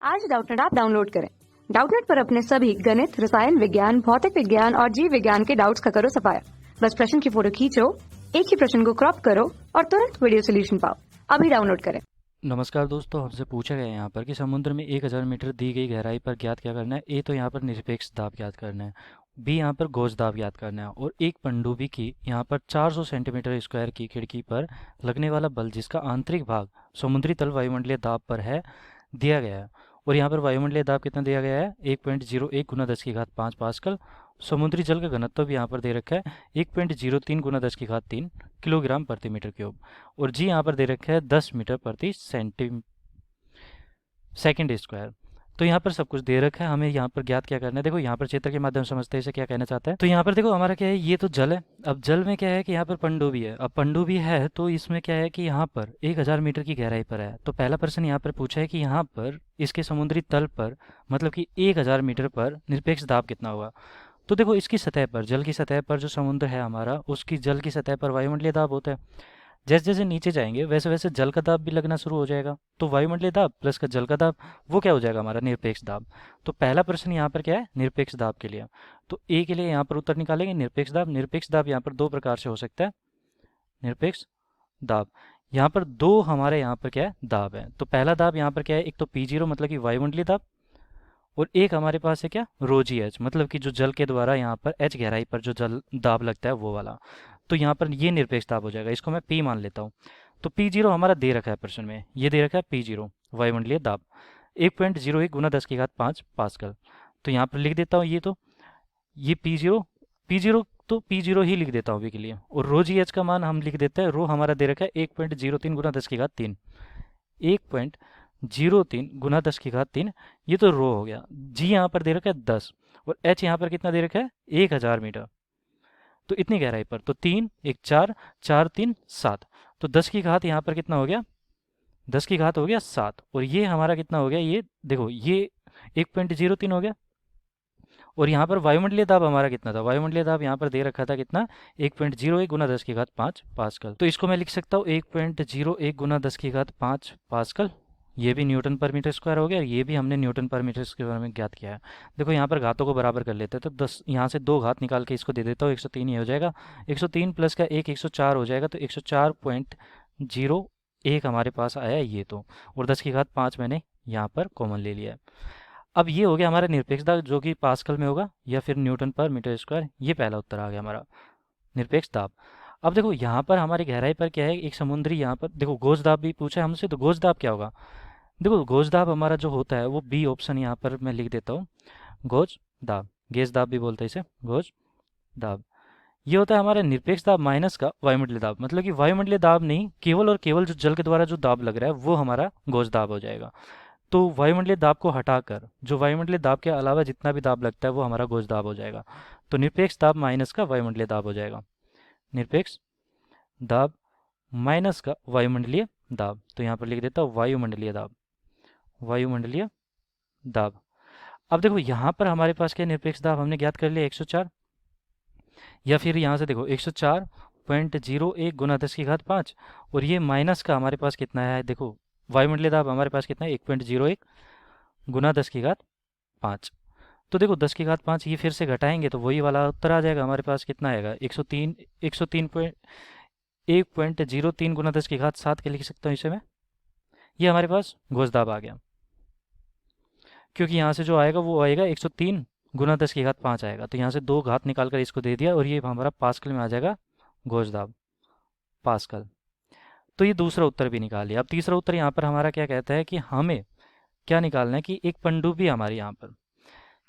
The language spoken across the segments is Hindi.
आज डाउटनेट ऐप डाउनलोड करें। डाउटनेट पर अपने सभी गणित, रसायन विज्ञान, भौतिक विज्ञान और जीव विज्ञान के डाउट्स का करो सफाया। बस प्रश्न की फोटो खींचो, एक ही प्रश्न को क्रॉप करो और तुरंत वीडियो सोल्यूशन पाओ। अभी डाउनलोड करें। नमस्कार दोस्तों, हमसे पूछा गया है यहाँ पर कि समुद्र में 1000 मीटर दी गई गहराई पर ज्ञात क्या करना है। ए तो यहाँ पर निरपेक्ष दाब ज्ञात करना है, बी यहाँ पर गोज दाब ज्ञात करना है और एक पनडुब्बी की यहाँ पर 400 सेंटीमीटर स्क्वायर की खिड़की पर लगने वाला बल जिसका आंतरिक भाग समुद्री तल वायुमंडलीय दाब पर है दिया गया है। और यहाँ पर वायुमंडलीय दाब कितना दिया गया है, 1.01 गुना 10 की घात 5 पास्कल। समुद्री जल का घनत्व भी यहाँ पर दे रखा है 1.03 गुना 10 की घात 3 किलोग्राम प्रति मीटर क्यूब। और जी यहाँ पर दे रखा है 10 मीटर प्रति सेकंड स्क्वायर। तो यहाँ पर सब कुछ दे रखा है, हमें यहाँ पर ज्ञात क्या करना है। देखो यहाँ पर चित्र के माध्यम से समझते हैं इसे क्या कहना चाहता है। तो यहाँ पर देखो हमारा क्या है, ये तो जल है। अब जल में क्या है कि यहाँ पर पनडुब्बी है। अब पनडुब्बी है तो इसमें क्या है कि यहाँ पर 1000 मीटर की गहराई पर है। तो पहला प्रश्न यहाँ पर पूछा है कि यहाँ पर इसके समुद्री तल पर मतलब कि 1000 मीटर पर निरपेक्ष दाब कितना होगा। तो देखो इसकी सतह पर, जल की सतह पर जो समुद्र है हमारा, उसकी जल की सतह पर वायुमंडलीय दाब होता है। जैसे जैसे नीचे जाएंगे वैसे वैसे जल का दाब भी लगना शुरू हो जाएगा। तो वायुमंडलीय दाब प्लस का जल का दाब वो क्या हो जाएगा हमारा, निरपेक्ष दाब। तो पहला प्रश्न यहाँ पर क्या है, निरपेक्ष दाब के लिए। तो ए के लिए यहाँ पर उत्तर निकालेंगे निरपेक्ष दाब। निरपेक्ष दाब यहाँ पर दो प्रकार से हो सकता है। निरपेक्ष दाब यहाँ पर दो हमारे यहाँ पर क्या है, दाब है। तो पहला दाब यहाँ पर क्या है, एक तो P0 मतलब कि वायुमंडलीय दाब, और एक हमारे पास है क्या, रोजी एच मतलब कि जो जल के द्वारा यहाँ पर एच गहराई पर जो जल दाब लगता है वो वाला। तो यहाँ पर ये निरपेक्ष दाब हो जाएगा, इसको मैं पी मान लेता हूँ। तो P0 हमारा दे रखा है प्रश्न में, ये दे रखा है P0 वायुमंडलीय दाब 1.01 गुना 10 की घात 5 पास्कल। तो यहाँ पर लिख देता हूँ ये, तो ये P0 तो P0 ही लिख देता हूँ अभी के लिए। और रो जी एच का मान हम लिख देते हैं, रो हमारा दे रखा है 1.03 गुना 10 की घात 3, 1.03 गुना 10 की घात 3, ये तो रो हो गया। जी यहाँ पर दे रखा है 10 और एच यहाँ पर कितना दे रखा है, 1000 मीटर। तो इतनी गहराई पर, तो 3 1 4 4 3 7, तो 10 की घात यहाँ पर कितना हो गया, 10 की घात हो गया 7। और ये हमारा कितना हो गया, ये देखो ये 1.03 हो गया। और यहाँ पर वायुमंडलीय दाब हमारा कितना था, वायुमंडलीय दाब यहाँ पर दे रखा था कितना, 1.01 गुना 10 की घात 5 पास्कल। तो इसको मैं लिख सकता हूँ 1.01 गुना 10 की घात 5 पास्कल। ये भी न्यूटन पर मीटर स्क्वायर हो गया, ये भी हमने न्यूटन पर मीटर स्क्वायर में ज्ञात किया है। देखो यहाँ पर घातों को बराबर कर लेते हैं, तो 10 यहाँ से 2 घात निकाल के इसको दे देता हूँ, 103 ये हो जाएगा। 103 प्लस का 1 104 हो जाएगा, तो 104.01 हमारे पास आया ये तो। और 10 की घात 5 मैंने यहाँ पर कॉमन ले लिया है। अब ये हो गया हमारा निरपेक्ष दाब जो कि पास्कल में होगा या फिर न्यूटन पर मीटर स्क्वायर। ये पहला उत्तर आ गया हमारा, निरपेक्ष दाब। अब देखो यहाँ पर हमारी गहराई पर क्या है, एक समुद्री, यहाँ पर देखो गोज दाब भी पूछा है हमसे, तो गोज दाब क्या होगा। देखो गोज दाब हमारा जो होता है वो बी ऑप्शन यहाँ पर मैं लिख देता हूँ, गोज दाब, गेज दाब भी बोलते हैं इसे, गोज दाब। ये होता है हमारा निरपेक्ष दाब माइनस का वायुमंडलीय दाब, मतलब कि वायुमंडलीय दाब नहीं, केवल और केवल जो जल के द्वारा जो दाब लग रहा है वो हमारा गोज दाब हो जाएगा। तो वायुमंडलीय दाब को हटाकर जो वायुमंडलीय दाब के अलावा जितना भी दाब लगता है वो हमारा गोज दाब हो जाएगा। तो निरपेक्ष दाब माइनस का वायुमंडलीय दाब हो जाएगा, निरपेक्ष दाब माइनस का वायुमंडलीय दाब। तो यहाँ पर लिख देता हूँ वायुमंडलीय दाब, वायुमंडलीय दाब। अब देखो यहाँ पर हमारे पास क्या, निरपेक्ष दाब हमने ज्ञात कर लिया 104, या फिर यहाँ से देखो 104.01 गुना 10 की घात 5, और ये माइनस का हमारे पास कितना है, देखो वायुमंडलीय दाब हमारे पास कितना है, 1.01 गुना 10 की घात 5। तो देखो 10 की घात 5 ये फिर से घटाएंगे तो वही वाला उत्तर आ जाएगा हमारे पास, कितना आएगा 103, 1.03 गुना 10 की घात 7 के लिख सकता हूँ इसे मैं। ये हमारे पास गोज दाब आ गया, क्योंकि यहाँ से जो आएगा वो आएगा 103 गुना 10 की घात 5 आएगा। तो यहाँ से 2 घात निकाल कर इसको दे दिया और ये हमारा पास्कल में आ जाएगा, गोज दाब पास्कल। तो ये दूसरा उत्तर भी निकाल लिया। अब तीसरा उत्तर यहाँ पर हमारा क्या कहता है कि हमें क्या निकालना है कि एक पनडुब्बी हमारी यहाँ पर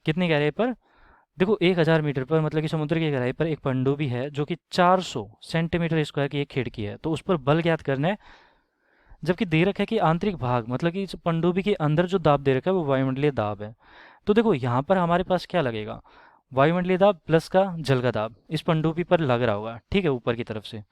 कितनी गहराई पर, देखो 1000 मीटर पर मतलब कि समुद्र की गहराई पर एक पनडुब्बी है जो कि 400 सेंटीमीटर स्क्वायर की एक खिड़की है। तो उस पर बल ज्ञात करना है, जबकि दे रखा है कि आंतरिक भाग मतलब कि इस पनडुब्बी के अंदर जो दाब दे रखा है वो वायुमंडलीय दाब है। तो देखो यहाँ पर हमारे पास क्या लगेगा, वायुमंडलीय दाब प्लस का जल का दाब इस पनडुब्बी पर लग रहा होगा, ठीक है, ऊपर की तरफ से।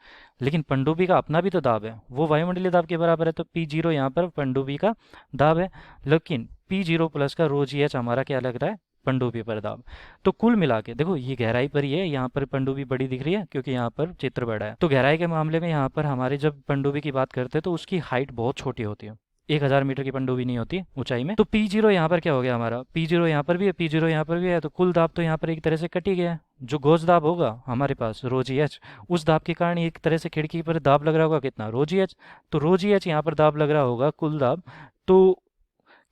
लेकिन पनडुब्बी का अपना भी तो दाब है, वो वायुमंडलीय दाब के बराबर है। तो P0 यहाँ पर पनडुब्बी का दाब है, लेकिन P0 प्लस का रो जी एच हमारा क्या लग रहा है, पनडुब्बी पर दाब। तो कुल मिला के देखो ये गहराई पर ही है, यहाँ पर पनडुब्बी बड़ी दिख रही है क्योंकि यहाँ पर चित्र बड़ा है। तो गहराई के मामले में यहाँ पर हमारे जब पनडुब्बी की बात करते हैं तो उसकी हाइट बहुत छोटी होती है, 1000 मीटर की पनडुब्बी नहीं होती ऊंचाई में। तो P0 यहाँ पर क्या हो गया हमारा, P0 यहाँ पर भी है, P0 यहाँ पर भी है, तो कुल दाब तो यहाँ पर एक तरह से कट ही गया है। जो गोज दाब होगा हमारे पास रो जी एच, उस दाब के कारण एक तरह से खिड़की पर दाब लग रहा होगा कितना, रो जी एच। तो रो जी एच यहाँ पर दाब लग रहा होगा कुल दाब। तो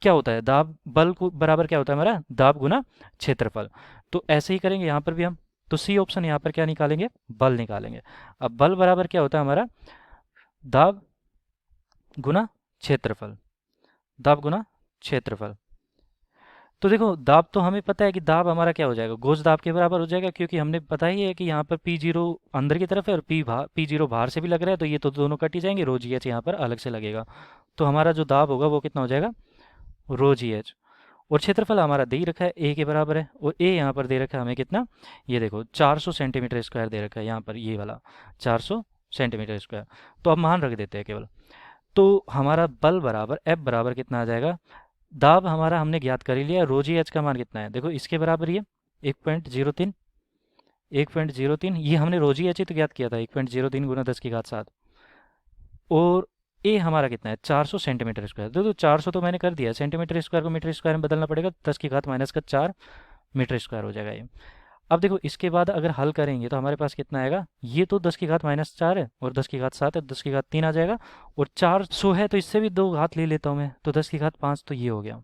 क्या होता है, दाब बल को बराबर क्या होता है हमारा, दाब गुना क्षेत्रफल। तो ऐसे ही करेंगे यहाँ पर भी हम। तो सी ऑप्शन यहाँ पर क्या निकालेंगे, बल निकालेंगे। अब बल बराबर क्या होता है हमारा, दाब गुना क्षेत्रफल, दाब गुना क्षेत्रफल। तो देखो दाब तो हमें पता है कि दाब हमारा क्या हो जाएगा, गोज दाब के बराबर हो जाएगा, क्योंकि हमने पता ही है कि यहाँ पर P0 अंदर की तरफ है और P0 बाहर से भी लग रहा है, तो ये तो दोनों कट ही जाएंगे, रो जी एच यहाँ पर अलग से लगेगा। तो हमारा जो दाब होगा वो कितना हो जाएगा, रो जी एच। और क्षेत्रफल हमारा दे ही रखा है ए के बराबर है, और ए यहाँ पर दे रखा है हमें कितना, ये देखो 400 सेंटीमीटर स्क्वायर दे रखा है यहाँ पर, ये वाला 400 सेंटीमीटर स्क्वायर। तो अब मान रख देते हैं केवल। तो हमारा बल बराबर एफ बराबर कितना आ जाएगा, दाब हमारा हमने ज्ञात कर ही लिया, रो जी एच का मान कितना है, देखो इसके बराबर ये 1.03, 1.03, ये हमने रो जी एच ही तो ज्ञात किया था, 1.03 गुना 10⁻7। और ए हमारा कितना है, 400 सेंटीमीटर स्क्वायर। तो 400 तो मैंने कर दिया, सेंटीमीटर स्क्वायर को मीटर स्क्वायर में बदलना पड़ेगा, 10⁻⁴ मीटर स्क्वायर हो जाएगा ये। अब देखो इसके बाद अगर हल करेंगे तो हमारे पास कितना आएगा, ये तो 10⁻⁴ है और 10⁻7 है, 10⁻3 आ जाएगा, और 400 है तो इससे भी 2 घात ले लेता हूँ मैं, तो 10⁻5 तो ये हो गया,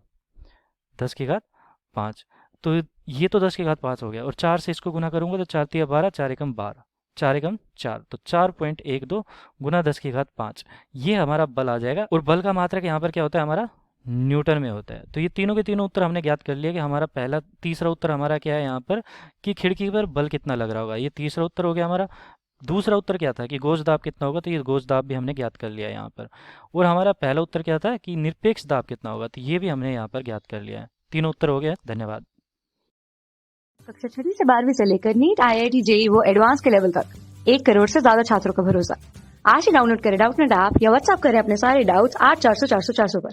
10⁻5। तो ये तो 10⁻5 हो गया, और 4 से इसको गुना करूंगा तो 4 तिया 12, 4 एकम 12, 4 एकम 4, तो 4.12 गुना 10⁻5, ये हमारा बल आ जाएगा। और बल का मात्रक यहाँ पर क्या होता है हमारा, न्यूटन में होता है। तो ये तीनों के तीनों उत्तर हमने ज्ञात कर लिया कि हमारा पहला, तीसरा उत्तर हमारा क्या है यहाँ पर, कि खिड़की पर बल कितना लग रहा होगा, ये तीसरा उत्तर हो गया हमारा। दूसरा उत्तर क्या था कि गोज दाब कितना होगा, तो ये गोज दाब भी हमने ज्ञात कर लिया है यहाँ पर। और हमारा पहला उत्तर क्या था कि निरपेक्ष दाब कितना होगा, तो ये भी हमने यहाँ पर ज्ञात कर लिया है। तीनों उत्तर हो गया, धन्यवाद। कक्षा 6 से 12वीं से लेकर नीट, IIT, JEE वो एडवांस के लेवल तक 1 करोड़ से ज्यादा छात्रों का भरोसा। आज ही डाउनलोड करें डाउटनेट ऐप या व्हाट्सएप करें अपने सारे डाउट्स 8400 400 400 पर।